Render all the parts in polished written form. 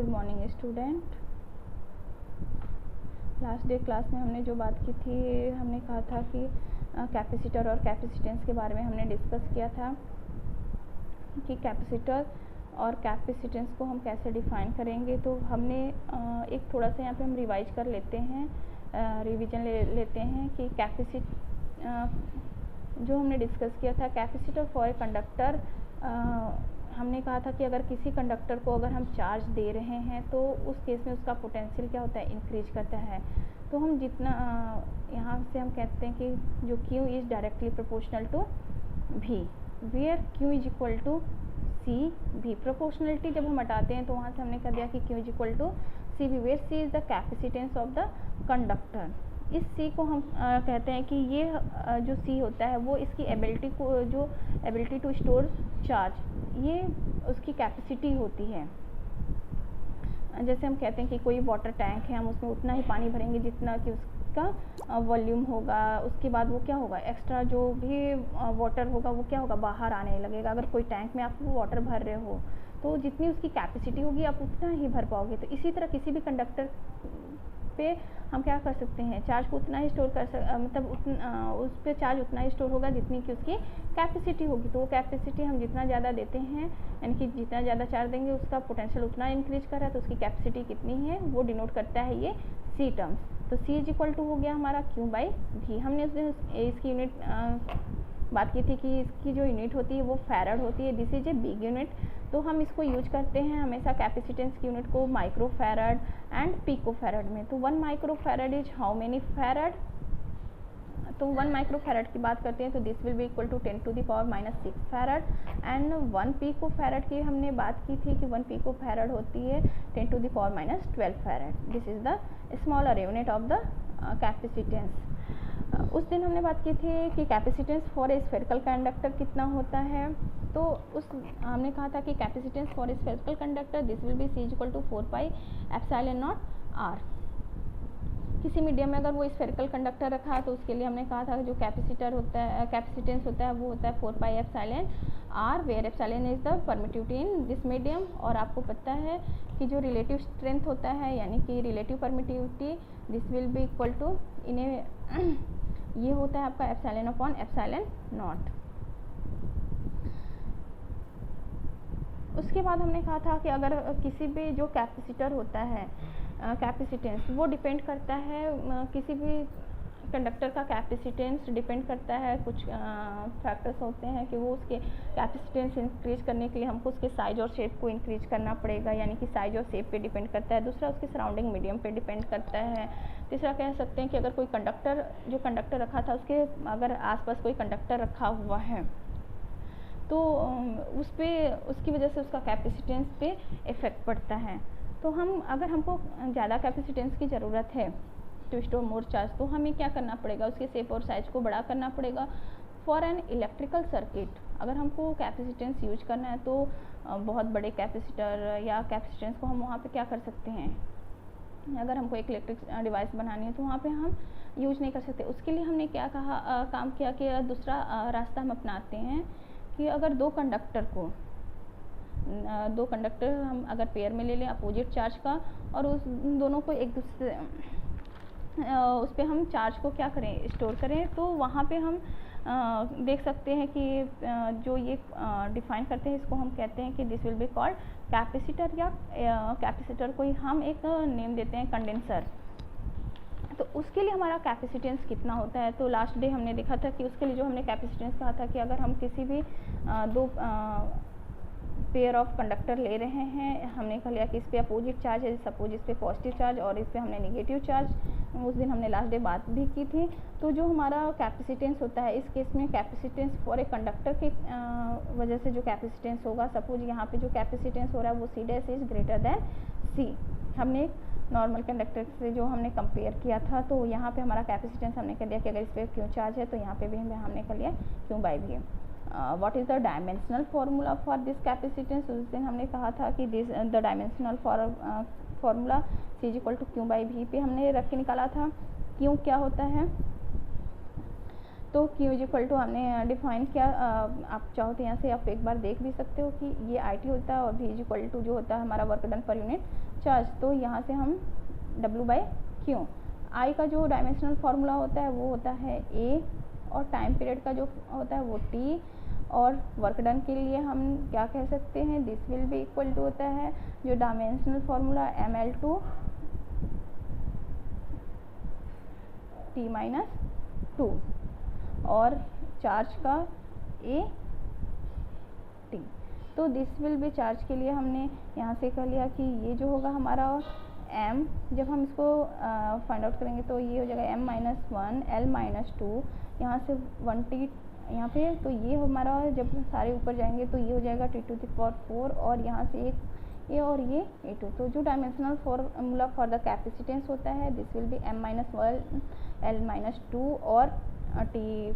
Good morning student. Last day class में हमने जो बात की थी, हमने कहा था कि कैपेसिटर और कैपेसिटेंस के बारे में हमने डिस्कस किया था कि कैपेसिटर और कैपेसिटेंस को हम कैसे डिफ़ाइन करेंगे। तो हमने एक थोड़ा सा यहाँ पे हम रिवाइज कर लेते हैं, रिवीजन लेते हैं कि जो हमने डिस्कस किया था कैपेसिटर फॉर ए कंडक्टर। हमने कहा था कि अगर किसी कंडक्टर को अगर हम चार्ज दे रहे हैं तो उस केस में उसका पोटेंशियल क्या होता है, इंक्रीज करता है। तो हम जितना यहाँ से हम कहते हैं कि जो Q is directly proportional to V, where Q is equal to C भी। प्रोपोर्शनलिटी जब हम हटाते हैं तो वहाँ से हमने कह दिया कि Q is equal to C भी, where C is the capacitance of the conductor. इस C को हम कहते हैं कि ये जो C होता है वो इसकी एबिलिटी टू स्टोर चार्ज, ये उसकी कैपेसिटी होती है। जैसे हम कहते हैं कि कोई वाटर टैंक है, हम उसमें उतना ही पानी भरेंगे जितना कि उसका वॉल्यूम होगा। उसके बाद वो क्या होगा, एक्स्ट्रा जो भी वाटर होगा वो क्या होगा, बाहर आने लगेगा। अगर कोई टैंक में आप वो वाटर भर रहे हो तो जितनी उसकी कैपेसिटी होगी आप उतना ही भर पाओगे। तो इसी तरह किसी भी कंडक्टर पे हम क्या कर सकते हैं, चार्ज को उतना ही स्टोर उस पर चार्ज उतना ही स्टोर होगा जितनी कि उसकी कैपेसिटी होगी। तो वो कैपेसिटी हम जितना ज़्यादा देते हैं, यानी कि जितना ज़्यादा चार्ज देंगे उसका पोटेंशियल उतना इंक्रीज कर रहा है, तो उसकी कैपेसिटी कितनी है वो डिनोट करता है ये C टर्म्स। तो C इज इक्वल टू हो गया हमारा Q/V। हमने उस दिन इसकी यूनिट बात की थी कि इसकी जो यूनिट होती है वो फैरड होती है। This is a big unit. तो हम इसको यूज करते हैं हमेशा कैपेसिटेंस की यूनिट को micro farad and pico farad में। तो 1 micro farad is how many farad. तो 1 माइक्रो फैरड की बात करते हैं तो this will be equal to 10⁻⁻⁶ farad. And 1 pico farad की हमने बात की थी कि 1 पिको फैरड होती है 10⁻⁻12 farad. This is the smaller unit of the capacitance. उस दिन हमने बात की थी कि capacitance for a spherical conductor कितना होता है। तो हमने कहा था कि capacitance for a spherical conductor this will be C is equal to 4πε0 R। किसी मीडियम में अगर वो स्फेरिकल कंडक्टर रखा है तो उसके लिए हमने कहा था कि जो कैपेसिटेंस होता है वो होता है 4πε0R, where epsilon is the permittivity in this medium. और आपको पता है कि जो रिलेटिव स्ट्रेंथ होता है यानी कि relative permittivity this will be equal to ये होता है आपका ε/ε0। उसके बाद हमने कहा था कि अगर किसी भी जो कैपेसिटर होता है कैपेसिटेंस वो डिपेंड करता है, किसी भी कंडक्टर का कैपेसिटेंस डिपेंड करता है, कुछ फैक्टर्स होते हैं कि वो उसके कैपेसिटेंस इंक्रीज करने के लिए हमको उसके साइज और शेप को इंक्रीज करना पड़ेगा, यानी कि साइज और शेप पे डिपेंड करता है। दूसरा उसके सराउंडिंग मीडियम पे डिपेंड करता है। तीसरा कह सकते हैं कि अगर कोई कंडक्टर रखा था उसके अगर आसपास कोई कंडक्टर रखा हुआ है तो उसकी वजह से उसका कैपेसिटेंस पे इफ़ेक्ट पड़ता है। तो अगर हमको ज़्यादा कैपेसिटेंस की ज़रूरत है टू स्टोर मोर चार्ज तो हमें क्या करना पड़ेगा, उसके शेप और साइज को बड़ा करना पड़ेगा। फॉर एन इलेक्ट्रिकल सर्किट अगर हमको कैपेसिटेंस यूज करना है तो बहुत बड़े कैपेसिटर या कैपेसिटेंस को हम वहाँ पे क्या कर सकते हैं, अगर हमको एक इलेक्ट्रिक डिवाइस बनानी है तो वहाँ पे हम यूज नहीं कर सकते। उसके लिए हमने क्या काम किया कि दूसरा रास्ता हम अपनाते हैं कि अगर दो कंडक्टर हम अगर पेयर में ले लें अपोजिट चार्ज का और उस दोनों को एक दूसरे उस पर हम चार्ज को क्या करें, स्टोर करें, तो वहाँ पे हम देख सकते हैं कि जो ये डिफाइन करते हैं इसको हम कहते हैं कि this will be called capacitor, या कैपेसिटर को ही हम एक नेम देते हैं कंडेंसर। तो उसके लिए हमारा कैपेसिटेंस कितना होता है, तो लास्ट डे हमने देखा था कि उसके लिए जो हमने कैपेसिटेंस कहा था कि अगर हम किसी भी दो पेयर ऑफ कंडक्टर ले रहे हैं, हमने कह लिया कि इस पे अपोजिट चार्ज है, सपोज इस पे पॉजिटिव चार्ज और इस पे हमने नेगेटिव चार्ज, उस दिन हमने लास्ट डे बात भी की थी। तो जो हमारा कैपेसिटेंस होता है इस केस में कैपेसिटेंस फॉर ए कंडक्टर के वजह से जो कैपेसिटेंस होगा, सपोज यहाँ पे जो कैपेसिटेंस हो रहा है वो C' is greater than C। हमने नॉर्मल कंडक्टर से जो हमने कंपेयर किया था तो यहाँ पे हमारा कैपेसिटेंस हमने कह दिया कि अगर इस पर Q चार्ज है तो यहाँ पे भी हमने कह लिया Q/V। What is the dimensional formula for this capacitance. उस दिन हमने कहा था कि the dimensional formula C is equal to Q/V पे हमने रख के निकाला था। Q क्या होता है, तो Q इज इक्वल टू हमने डिफाइन किया, आप चाहो तो यहाँ से आप एक बार देख भी सकते हो कि ये IT होता है और V इज इक्वल टू जो होता है हमारा work done per unit charge. तो यहाँ से हम W/Q, I का जो डायमेंशनल फार्मूला होता है वो होता है A, और टाइम पीरियड का जो होता है वो T, और वर्क डन के लिए हम क्या कह सकते हैं, this will be equal to होता है जो डायमेंशनल फार्मूला ML2 T-2, और चार्ज का AT। तो दिस विल बी चार्ज के लिए हमने यहाँ से कह लिया कि ये जो होगा हमारा M, जब हम इसको फाइंड आउट करेंगे तो ये हो जाएगा M-1 L-2, यहाँ से 1T यहाँ पे, तो ये हमारा जब सारे ऊपर जाएंगे तो ये हो जाएगा T⁴, और यहाँ से एक A और ये A2। तो जो dimensional formula for the capacitance होता है this will B M-1 L-2 और T⁴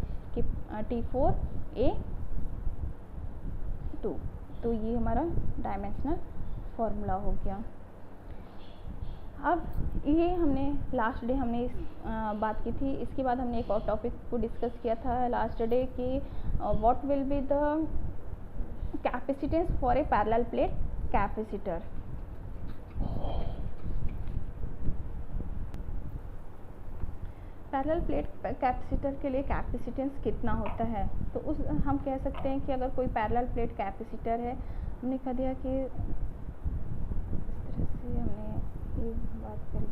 A2। तो ये हमारा डायमेंशनल फार्मूला हो गया। अब ये हमने लास्ट डे हमने इस बात की थी, इसके बाद हमने एक और टॉपिक को डिस्कस किया था लास्ट डे कि what will be the capacitance for a parallel plate capacitor. Parallel plate capacitor के लिए कैपेसिटेंस कितना होता है, तो उस हम कह सकते हैं कि अगर कोई पैरेलल प्लेट कैपेसिटर है, हमने कह दिया कि इस तरह से हमने ये बात करी,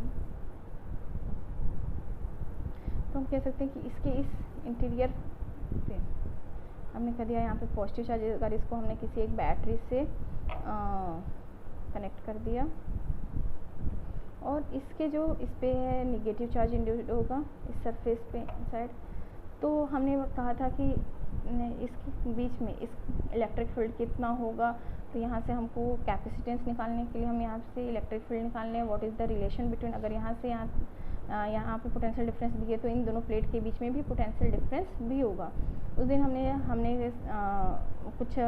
तो हम कह सकते हैं कि इसके इस इंटीरियर पे हमने कह दिया यहाँ पे पॉजिटिव चार्ज, अगर इसको हमने किसी एक बैटरी से कनेक्ट कर दिया और इसके जो इस पे है निगेटिव चार्ज इंड्यूस्ड होगा इस सरफेस पे साइड, तो हमने कहा था कि इसके बीच में इस इलेक्ट्रिक फील्ड कितना होगा। तो यहाँ से हमको कैपेसिटेंस निकालने के लिए हम यहाँ से इलेक्ट्रिक फील्ड निकालने हैं, what is the relation between, अगर यहाँ से यहाँ पे पोटेंशियल डिफरेंस दिए तो इन दोनों प्लेट के बीच में भी पोटेंशियल डिफरेंस भी होगा। उस दिन हमने कुछ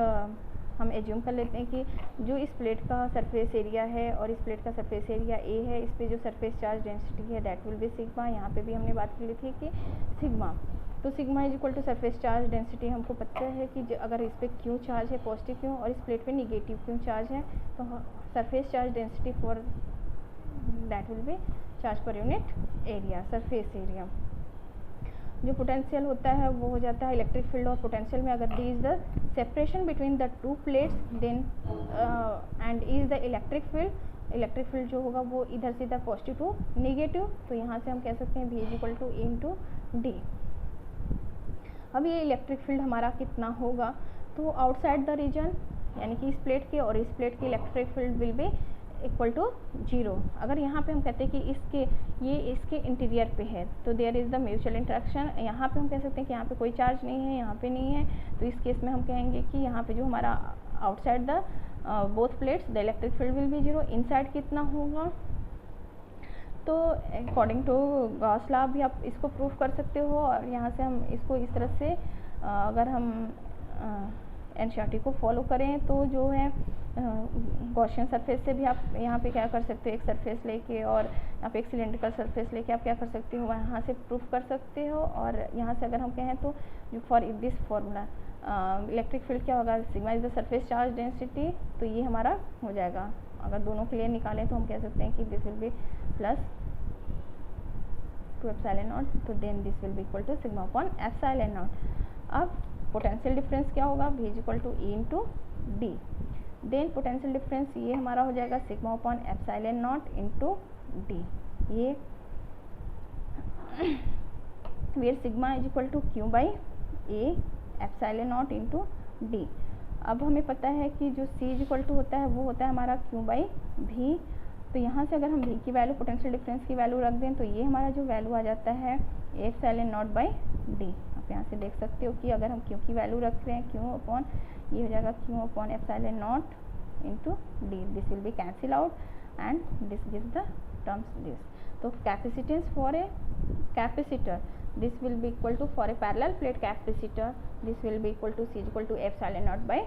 हम एज्यूम कर लेते हैं कि जो इस प्लेट का सरफेस एरिया है और इस प्लेट का सरफेस एरिया A है, इस पे जो सरफेस चार्ज डेंसिटी है दैट विल बी सिग्मा। यहाँ पे भी हमने बात की थी कि सिग्मा, तो sigma is equal to surface charge density. हमको पता है कि अगर इस पे Q चार्ज है पॉजिटिव Q और इस प्लेट पे निगेटिव Q चार्ज है, तो surface charge density for that will be charge per unit area, surface area. जो पोटेंशियल होता है वो हो जाता है इलेक्ट्रिक फील्ड और पोटेंशियल में, अगर d is the separation between the two plates then and is the electric field जो होगा वो इधर से इधर पॉजिटिव टू निगेटिव, तो यहाँ से हम कह सकते हैं V is equal to E/D। अब ये इलेक्ट्रिक फील्ड हमारा कितना होगा, तो आउटसाइड द रीजन यानी कि इस प्लेट के और इस प्लेट के electric field will be equal to 0। अगर यहाँ पे हम कहते हैं कि ये इसके इंटीरियर पे है तो there is the mutual interaction, यहाँ पे हम कह सकते हैं कि यहाँ पे कोई चार्ज नहीं है, यहाँ पे नहीं है, तो इस केस में हम कहेंगे कि यहाँ पे जो हमारा outside the both plates the electric field will B 0। Inside कितना होगा, तो अकॉर्डिंग टू गॉस लॉ भी आप इसको प्रूव कर सकते हो, और यहाँ से हम इसको इस तरह से अगर हम एनसीईआरटी को फॉलो करें तो जो है गॉसियन सरफेस से भी आप यहाँ पे क्या कर सकते हो, एक सरफेस लेके और यहाँ पे एक सिलेंड्रिकल सरफेस लेके आप क्या कर सकते हो, यहाँ से प्रूफ कर सकते हो। और यहाँ से अगर हम कहें तो for this formula electric field क्या होगा, sigma is the surface charge density, तो ये हमारा हो जाएगा। अगर दोनों के लिए निकालें तो हम कह सकते हैं कि this will be plus 2 epsilon naught, तो then this will be equal to sigma upon epsilon naught. अब पोटेंशियल डिफरेंस क्या होगा, V is equal to E/D। Then potential difference ये हमारा हो जाएगा sigma upon epsilon naught into D। ये where sigma is equal to Q/A epsilon naught into D। अब हमें पता है कि जो C इज इक्वल टू होता है वो होता है हमारा Q/V। तो यहाँ से अगर हम V की वैल्यू पोटेंशियल डिफरेंस की वैल्यू रख दें तो ये हमारा जो वैल्यू आ जाता है एप्सिलॉन नॉट बाई D। आप यहाँ से देख सकते हो कि अगर हम Q की वैल्यू रख रहे हैं Q अपॉन ये हो जाएगा Q upon epsilon naught into D। This will be cancel out and this gives the terms this. तो capacitance for a capacitor this will be equal to for a parallel plate capacitor this will be equal to C is equal to epsilon naught by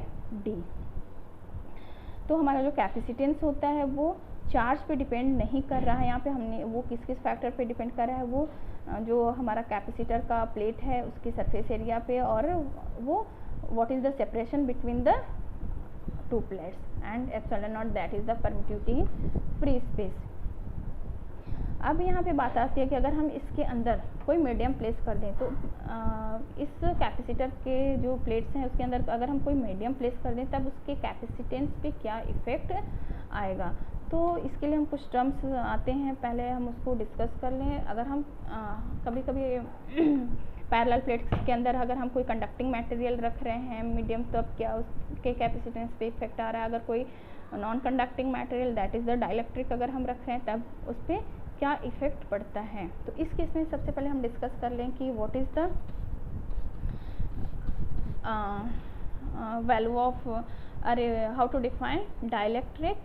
D। तो हमारा जो capacitance होता है वो charge पे depend नहीं कर रहा है, यहाँ पे हमने वो किस फैक्टर पे डिपेंड कर रहा है, वो जो हमारा कैपेसिटर का प्लेट है उसकी सरफेस एरिया पे, और वो what is the separation between the two plates and epsilon not that is the permittivity free space. अब यहाँ पे बात आती है कि अगर हम इसके अंदर कोई मीडियम प्लेस कर दें तो इस कैपेसिटर के जो प्लेट्स हैं उसके अंदर अगर हम कोई मीडियम प्लेस कर दें तब उसके कैपेसिटेंस पे क्या इफ़ेक्ट आएगा। तो इसके लिए हम कुछ टर्म्स आते हैं, पहले हम उसको डिस्कस कर लें। अगर हम कभी कभी पैरेलल प्लेट्स के अंदर अगर हम कोई कंडक्टिंग मटेरियल रख रहे हैं मीडियम, तब क्या उसके कैपेसिटेंस पे इफेक्ट आ रहा है। अगर कोई non conducting material that is the dielectric अगर हम रख रहे हैं तब उस पर क्या इफ़ेक्ट पड़ता है। तो इस केस में सबसे पहले हम डिस्कस कर लें कि what is the value of how to define dielectric.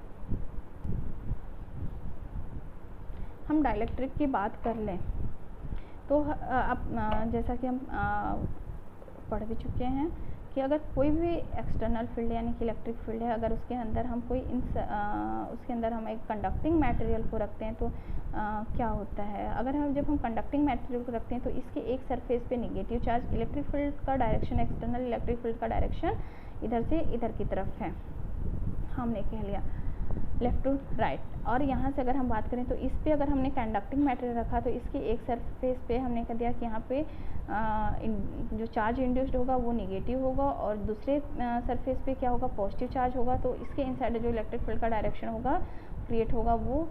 हम डाइलेक्ट्रिक की बात कर लें तो अब जैसा कि हम पढ़ भी चुके हैं कि अगर कोई भी एक्सटर्नल फील्ड यानी कि इलेक्ट्रिक फील्ड है, अगर उसके अंदर हम कोई उसके अंदर हम एक कंडक्टिंग मटेरियल को रखते हैं तो क्या होता है। अगर हम जब हम कंडक्टिंग मटेरियल को रखते हैं तो इसके एक सरफेस पे नेगेटिव चार्ज, इलेक्ट्रिक फील्ड का डायरेक्शन, एक्सटर्नल इलेक्ट्रिक फील्ड का डायरेक्शन इधर से इधर की तरफ है, हमने कह लिया लेफ़्ट टू राइट। और यहाँ से अगर हम बात करें तो इस पे अगर हमने कंडक्टिंग मटेरियल रखा तो इसके एक सरफेस पे हमने कह दिया कि यहाँ पे जो चार्ज इंड्यूस्ड होगा वो नेगेटिव होगा और दूसरे सरफेस पे क्या होगा, पॉजिटिव चार्ज होगा। तो इसके इनसाइड जो इलेक्ट्रिक फील्ड का डायरेक्शन होगा क्रिएट होगा वो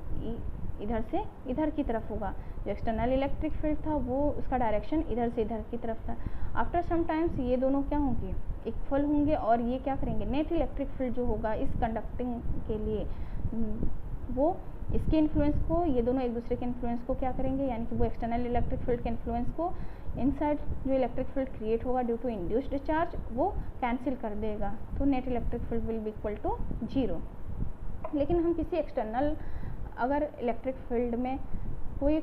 इधर से इधर की तरफ होगा। जो एक्सटर्नल इलेक्ट्रिक फील्ड था वो उसका डायरेक्शन इधर से इधर की तरफ था। आफ्टर सम टाइम्स ये दोनों क्या होंगे, इक्वल होंगे और ये क्या करेंगे, नेट इलेक्ट्रिक फील्ड जो होगा इस कंडक्टिंग के लिए वो इसके इन्फ्लुएंस को, ये दोनों एक दूसरे के इन्फ्लुएंस को क्या करेंगे, यानी कि वो एक्सटर्नल इलेक्ट्रिक फील्ड के इन्फ्लुएंस को इनसाइड जो इलेक्ट्रिक फील्ड क्रिएट होगा ड्यू टू इंड्यूस्ड चार्ज वो कैंसिल कर देगा। तो net electric field will be equal to 0। लेकिन हम किसी एक्सटर्नल अगर इलेक्ट्रिक फील्ड में कोई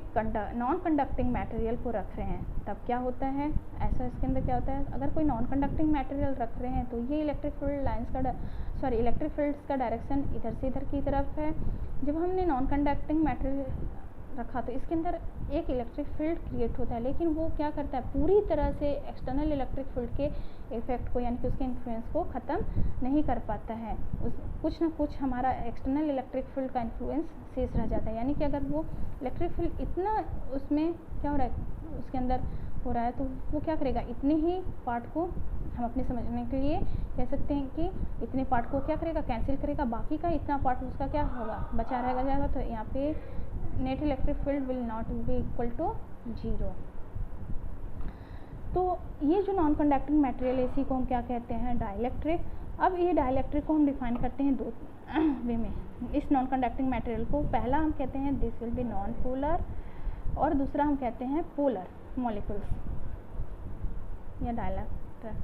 नॉन कंडक्टिंग मटेरियल को रख रहे हैं तब क्या होता है, ऐसा इसके अंदर क्या होता है, अगर कोई नॉन कंडक्टिंग मटेरियल रख रहे हैं तो ये इलेक्ट्रिक फील्ड लाइंस का इलेक्ट्रिक फील्ड्स का डायरेक्शन इधर से इधर की तरफ है। जब हमने नॉन कंडक्टिंग मटेरियल रखा तो इसके अंदर एक इलेक्ट्रिक फील्ड क्रिएट होता है, लेकिन वो क्या करता है, पूरी तरह से एक्सटर्नल इलेक्ट्रिक फील्ड के इफेक्ट को यानी कि उसके इन्फ्लुएंस को ख़त्म नहीं कर पाता है। कुछ ना कुछ हमारा एक्सटर्नल इलेक्ट्रिक फील्ड का इन्फ्लुएंस शेष रह जाता है। यानी कि अगर वो इलेक्ट्रिक फील्ड इतना उसमें क्या हो रहा है, उसके अंदर हो रहा है, तो वो क्या करेगा, इतने ही पार्ट को हम अपने समझने के लिए कह सकते हैं कि इतने पार्ट को क्या करेगा, कैंसिल करेगा, बाकी का इतना पार्ट उसका क्या होगा, बचा रहेगा जाएगा। तो यहाँ पे net electric field will not be equal to 0। तो ये जो नॉन कंडक्टिंग मटेरियल है इसी को हम क्या कहते हैं, डाइलेक्ट्रिक। अब ये डाइलेक्ट्रिक को हम डिफाइन करते हैं दो वे में। इस नॉन कंडक्टिंग मटेरियल को पहला हम कहते हैं this will B non polar और दूसरा हम कहते हैं पोलर मॉलिक्यूल्स या डाइलेक्ट्रिक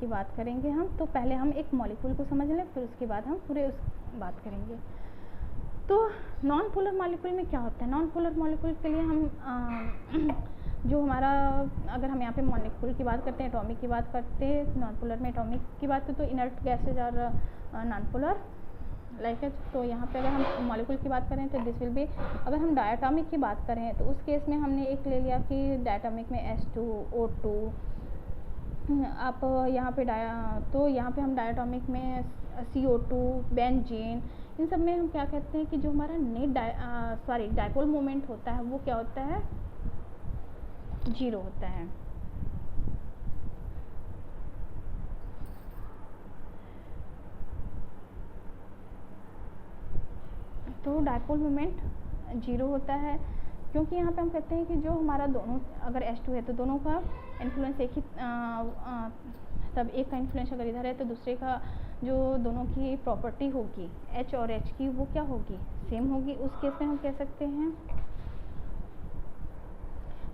की बात करेंगे हम। तो पहले हम एक मॉलिक्यूल को समझ लें, फिर उसके बाद हम पूरे उस बात करेंगे। तो नॉन पोलर मॉलिक्यूल में क्या होता है, नॉन पोलर मॉलिक्यूल के लिए हम जो हमारा, अगर हम यहाँ पे मॉलिक्यूल की बात करते हैं, एटॉमिक की बात करते हैं, नॉन पोलर में एटॉमिक की बात करें तो इनर्ट गैसेज और नॉन पोलर लाइक है। तो यहाँ पे अगर हम मॉलिक्यूल की बात करें तो दिस विल बी, अगर हम डायटॉमिक की बात करें तो उस केस में हमने एक ले लिया कि डायटॉमिक में H2O2। आप यहाँ पे तो यहाँ पे हम डायटॉमिक में CO2, बेंजीन, इन सब में हम क्या कहते हैं कि जो हमारा नेट डायपोल मोमेंट होता है वो क्या होता है, 0 होता है। तो डायपोल मोमेंट 0 होता है क्योंकि यहाँ पे हम कहते हैं कि जो हमारा दोनों, अगर H2 है तो दोनों का इन्फ्लुएंस एक ही, तब एक का इन्फ्लुएंस अगर इधर है तो दूसरे का जो दोनों की प्रॉपर्टी होगी H और H की वो क्या होगी, सेम होगी। उस केस में हम कह सकते हैं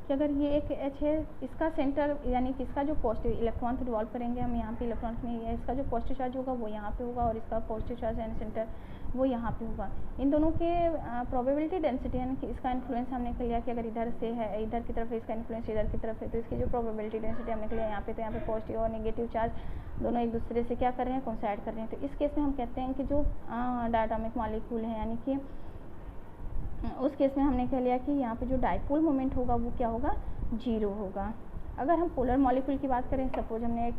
कि अगर ये एक H है, इसका सेंटर यानी कि इसका जो पॉजिटिव इलेक्ट्रॉन तो रिवॉल्व करेंगे हम यहाँ पे इलेक्ट्रॉन में, या इसका जो पॉजिटिव चार्ज होगा वो यहाँ पे होगा और इसका पॉजिटिव चार्ज यानी सेंटर वो यहाँ पे होगा। इन दोनों के प्रोबेबिलिटी डेंसिटी यानी कि इसका इन्फ्लुएंस हमने कर लिया कि अगर इधर से है इधर की तरफ है, इसका इन्फ्लुएंस इधर की तरफ है, तो इसकी जो प्रोबेबिलिटी डेंसिटी हमने कर लिया यहाँ पे, तो यहाँ पे पॉजिटिव और नेगेटिव चार्ज दोनों एक दूसरे से क्या कर रहे हैं, कोइंसाइड कर रहे हैं। तो इस केस में हम कहते हैं कि जो डायटॉमिक मॉलिक्यूल है यानी कि उस केस में हमने कह लिया कि यहाँ पे जो डाइपोल मोमेंट होगा वो क्या होगा, 0 होगा। अगर हम पोलर मॉलिक्यूल की बात करें, सपोज हमने एक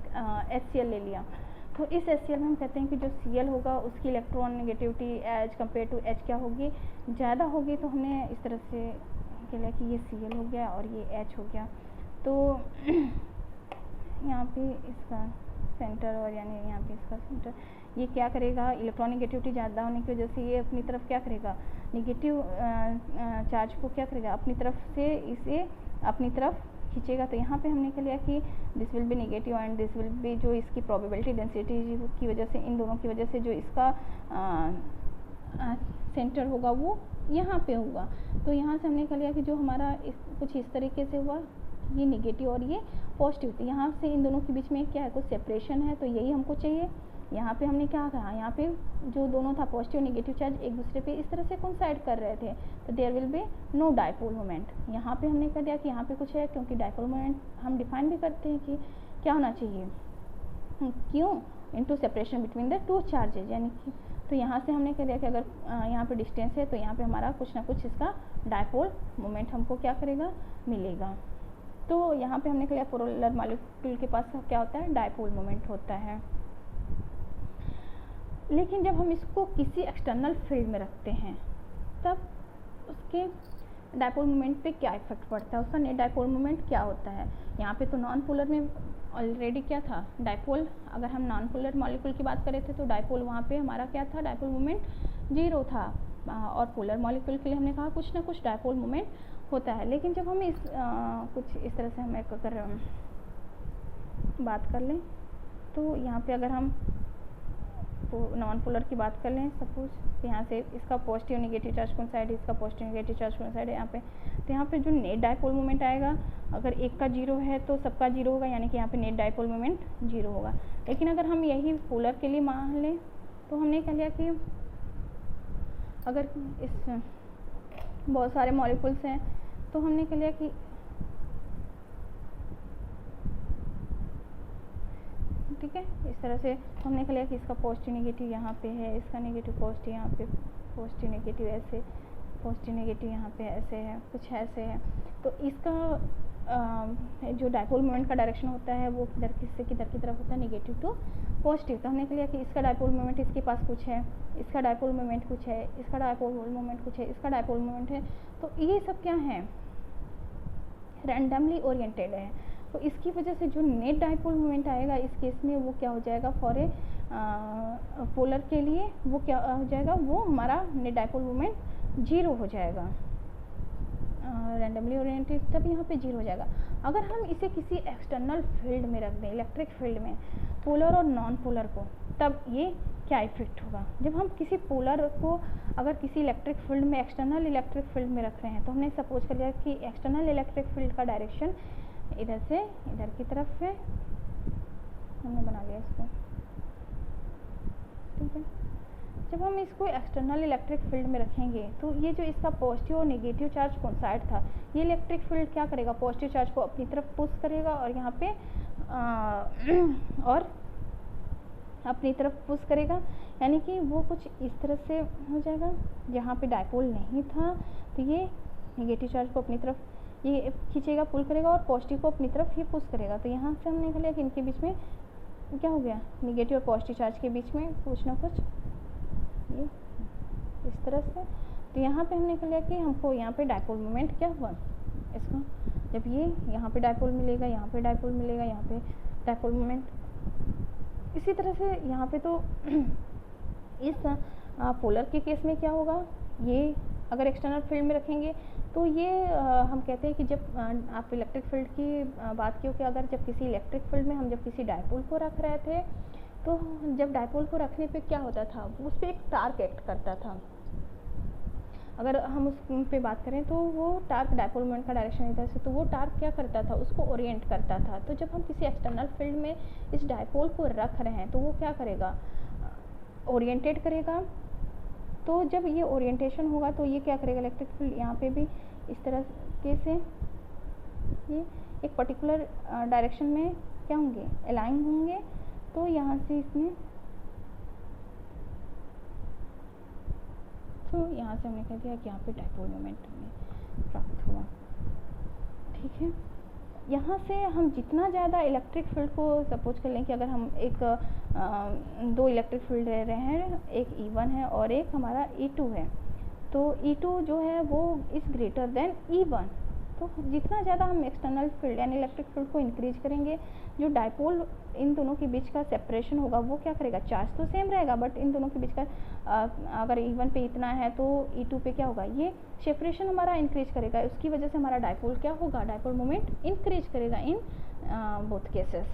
HCl ले लिया, तो इस HCl में हम कहते हैं कि जो Cl होगा उसकी electron negativity as compare to H क्या होगी, ज़्यादा होगी। तो हमने इस तरह से कह लिया कि ये Cl हो गया और ये H हो गया। तो यहाँ पे इसका सेंटर और यानी यहाँ पे इसका सेंटर, ये क्या करेगा, इलेक्ट्रॉन नेगेटिविटी ज़्यादा होने की वजह से ये अपनी तरफ क्या करेगा, नेगेटिव चार्ज को क्या करेगा, अपनी तरफ से इसे अपनी तरफ खींचेगा। तो यहाँ पे हमने कह लिया कि this will B negative and this will B, जो इसकी प्रोबेबिलिटी डेंसिटी की वजह से, इन दोनों की वजह से जो इसका सेंटर होगा वो यहाँ पे होगा। तो यहाँ से हमने कह लिया कि जो हमारा कुछ इस तरीके से हुआ, ये नेगेटिव और ये पॉजिटिव। तो यहाँ से इन दोनों के बीच में क्या है, कुछ सेपरेशन है, तो यही हमको चाहिए। यहाँ पे हमने क्या कहा, यहाँ पे जो दोनों था पॉजिटिव नेगेटिव चार्ज एक दूसरे पे इस तरह से कोइंसाइड कर रहे थे, तो there will be no dipole moment. यहाँ पे हमने कह दिया कि यहाँ पे कुछ है, क्योंकि डाइपोल मोमेंट हम डिफाइन भी करते हैं कि क्या होना चाहिए, क्यों, into separation between the two charges, यानी कि तो यहाँ से हमने कह दिया कि अगर यहाँ पे डिस्टेंस है तो यहाँ पे हमारा कुछ ना कुछ इसका डाइपोल मोमेंट हमको क्या करेगा, मिलेगा। तो यहाँ पे हमने कह लिया पोलर मॉलिक्यूल के पास क्या होता है, डाइपोल मोमेंट होता है। लेकिन जब हम इसको किसी एक्सटर्नल फील्ड में रखते हैं तब उसके डाइपोल मोमेंट पे क्या इफेक्ट पड़ता है, उसका नेट डाइपोल मोमेंट क्या होता है। यहाँ पे तो नॉन पोलर में ऑलरेडी क्या था, डाइपोल, अगर हम नॉन पोलर मॉलिक्यूल की बात करें थे तो डाइपोल वहाँ पे हमारा क्या था, डाइपोल मोमेंट 0 था। और पोलर मॉलिक्यूल के लिए हमने कहा कुछ ना कुछ डाइपोल मोमेंट होता है। लेकिन जब हम कुछ इस तरह से हम अगर बात कर लें, तो यहाँ पे अगर हम नॉन पोलर की बात कर लें, सपोज यहाँ से इसका पॉजिटिव नेगेटिव चार्ज कौन साइड है, इसका पॉजिटिव नेगेटिव चार्ज कौन साइड है यहाँ पे, तो यहाँ पे जो नेट डाइपोल मोमेंट आएगा, अगर एक का 0 है तो सबका 0 होगा, यानी कि यहाँ पे नेट डाइपोल मोमेंट 0 होगा। लेकिन अगर हम यही पोलर के लिए मान लें, तो हमने कह लिया कि अगर इस बहुत सारे मॉलिक्यूल्स हैं, तो हमने कह लिया कि ठीक है, इस तरह से हमने कह लिया कि इसका पॉजिटिव नेगेटिव यहाँ पे है, इसका नेगेटिव पॉजिटिव यहाँ पे, पॉजिटिव नेगेटिव ऐसे, पॉजिटिव नेगेटिव यहाँ पे ऐसे है, कुछ ऐसे है। तो इसका जो डाइपोल मोमेंट का डायरेक्शन होता है वो किधर किससे किधर की तरफ होता है, नेगेटिव टू पॉजिटिव। तो हमने कह लिया कि इसका डाइपोल मोमेंट इसके पास कुछ है, इसका डाइपोल मोमेंट कुछ है, इसका डाइपोल मोमेंट कुछ है, इसका डाइपोल मोमेंट है। तो ये सब क्या है, रैंडमली ओरिएंटेड है। तो इसकी वजह से जो नेट डाइपोल मोमेंट आएगा इस केस में वो क्या हो जाएगा, फॉर ए पोलर के लिए वो क्या हो जाएगा, वो हमारा नेट डाइपोल मोमेंट 0 हो जाएगा, रैंडमली ओरिएंटेड, तब यहाँ पे 0 हो जाएगा। अगर हम इसे किसी एक्सटर्नल फील्ड में रख दें, इलेक्ट्रिक फील्ड में, पोलर और नॉन पोलर को, तब ये क्या इफेक्ट होगा। जब हम किसी पोलर को अगर किसी इलेक्ट्रिक फील्ड में, एक्सटर्नल इलेक्ट्रिक फील्ड में रख रहे हैं, तो हमने सपोज कर लिया कि एक्सटर्नल इलेक्ट्रिक फील्ड का डायरेक्शन इधर से इधर की तरफ है, हमने बना लिया इसको, ठीक है। जब हम इसको एक्सटर्नल इलेक्ट्रिक फील्ड में रखेंगे, तो ये जो इसका पॉजिटिव और नेगेटिव चार्ज कोइंसाइड था, ये इलेक्ट्रिक फील्ड क्या करेगा, पॉजिटिव चार्ज को अपनी तरफ पुश करेगा और यहाँ पे और अपनी तरफ पुश करेगा, यानी कि वो कुछ इस तरह से हो जाएगा। जहाँ पे डाइपोल नहीं था तो ये नेगेटिव चार्ज को अपनी तरफ ये खींचेगा, पुल करेगा, और पॉजिटिव को अपनी तरफ ये पुश करेगा। तो यहाँ से हमने कह लिया कि इनके बीच में क्या हो गया, नेगेटिव और पॉजिटिव चार्ज के बीच में कुछ ना कुछ ये इस तरह से। तो यहाँ पे हमने कह लिया कि हमको यहाँ पे डाइपोल मोमेंट क्या हुआ, इसका जब ये यहाँ पे डाइपोल मिलेगा, यहाँ पे डाइपोल मिलेगा, यहाँ पे डाइपोल मोमेंट। इसी तरह से यहाँ पे तो इस पोलर के केस में क्या होगा, ये अगर एक्सटर्नल फील्ड में रखेंगे तो ये हम कहते हैं कि जब आप इलेक्ट्रिक फील्ड की बात की हो कि अगर जब किसी इलेक्ट्रिक फील्ड में हम जब किसी डाइपोल को रख रहे थे, तो जब डाइपोल को रखने पे क्या होता था, उस पर एक टार्क एक्ट करता था। अगर हम उस पे बात करें तो वो टार्क डाइपोल मोमेंट का डायरेक्शन इधर से, तो वो टार्क क्या करता था, उसको ओरिएंट करता था। तो जब हम किसी एक्सटर्नल फील्ड में इस डाइपोल को रख रहे हैं तो वो क्या करेगा, ओरिएंटेड करेगा। तो जब ये ओरिएंटेशन होगा तो ये क्या करेगा, इलेक्ट्रिक फील्ड यहाँ पे भी इस तरह के से ये एक पर्टिकुलर डायरेक्शन में क्या होंगे, अलाइन होंगे। तो यहाँ से इसमें तो यहाँ से हमने कह दिया कि यहाँ पे डाइपोल मोमेंट हमें प्राप्त हुआ। ठीक है, यहाँ से हम जितना ज़्यादा इलेक्ट्रिक फील्ड को सपोज कर लें कि अगर हम एक दो इलेक्ट्रिक फील्ड ले रहे हैं, एक E1 है और एक हमारा E2 है, तो E2 जो है वो इज़ ग्रेटर देन E1, तो जितना ज़्यादा हम एक्सटर्नल फील्ड यानी इलेक्ट्रिक फील्ड को इंक्रीज करेंगे, जो डाइपोल इन दोनों के बीच का सेपरेशन होगा वो क्या करेगा, चार्ज तो सेम रहेगा बट इन दोनों के बीच का अगर E1 पे इतना है तो E2 पे क्या होगा, ये सेपरेशन हमारा इंक्रीज करेगा, उसकी वजह से हमारा डाइपोल क्या होगा, डाइपोल मोमेंट इंक्रीज करेगा इन बोथ केसेस।